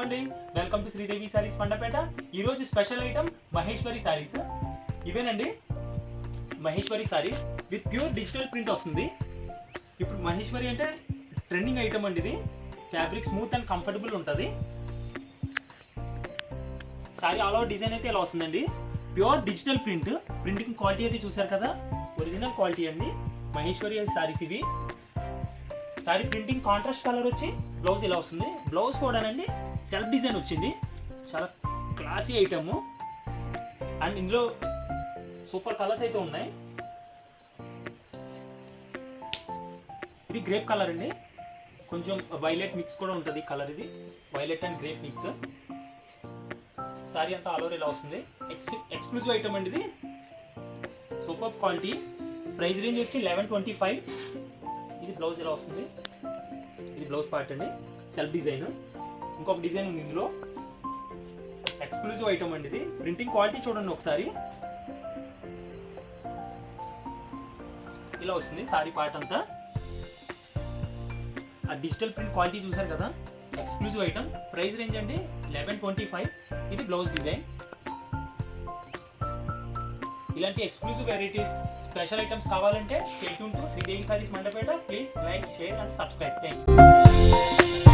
Hello అండి, welcome to Sridevi saris Pandapeta. ఈరోజు special item Maheshwari saris. ఇవేనండి Maheshwari saris with pure digital print వస్తుంది. ఇప్పుడు మహేశ్వరి అంటే ట్రెండింగ్ ఐటమ్ అండి. ఇది ఫ్యాబ్రిక్ స్మూత్ అండ్ కంఫర్టబుల్ ఉంటుంది. సారీ ఆల్ ఓవర్ డిజైన్ అయితే ఇలా వస్తుందండి. ప్యూర్ డిజిటల్ ప్రింటింగ్ క్వాలిటీ అయితే చూసారు కదా, ఒరిజినల్ క్వాలిటీ అండి మహేశ్వరి సారీస్ ఇవి. సారీ ప్రింటింగ్ కాంట్రాస్ట్ కలర్ వచ్చి బ్లౌజ్ ఇలా వస్తుంది. బ్లౌజ్ కూడానండి సెల్ఫ్ డిజైన్ వచ్చింది. చాలా క్లాసీ ఐటమ్ అండ్ ఇందులో సూపర్ కలర్స్ అయితే ఉన్నాయి. ఇది గ్రేప్ కలర్ అండి, కొంచెం వైలెట్ మిక్స్ కూడా ఉంటుంది కలర్. ఇది violet and grape mix. Sorry అంతా ఆల్ ఓవర్ ఇలా వస్తుంది. ఎక్స్క్లూజివ్ ఐటమ్ అండి ఇది. Super quality. ప్రైస్ రేంజ్ వచ్చి 1125. ఇది బ్లౌజ్ ఇలా వస్తుంది. ఇది బ్లౌజ్ పార్ట్ అండి, సెల్ఫ్ డిజైన్. ఇంకొక డిజైన్ ఉంది ఇందులో. ఎక్స్క్లూజివ్ ఐటమ్ అండి ఇది. ప్రింటింగ్ క్వాలిటీ చూడండి ఒకసారి. ఇలా వస్తుంది సారీ పార్ట్ అంతా. ఆ డిజిటల్ ప్రింట్ క్వాలిటీ చూసారు కదా, ఎక్స్క్లూజివ్ ఐటమ్. ప్రైస్ రేంజ్ అండి 1125. ఇది బ్లౌజ్ డిజైన్. ఇలాంటి ఎక్స్క్లూజివ్ వెరైటీస్, స్పెషల్ ఐటమ్స్ కావాలంటే stay tune to Sridevi saris Mandapeta. Please like, share and subscribe. Thank you.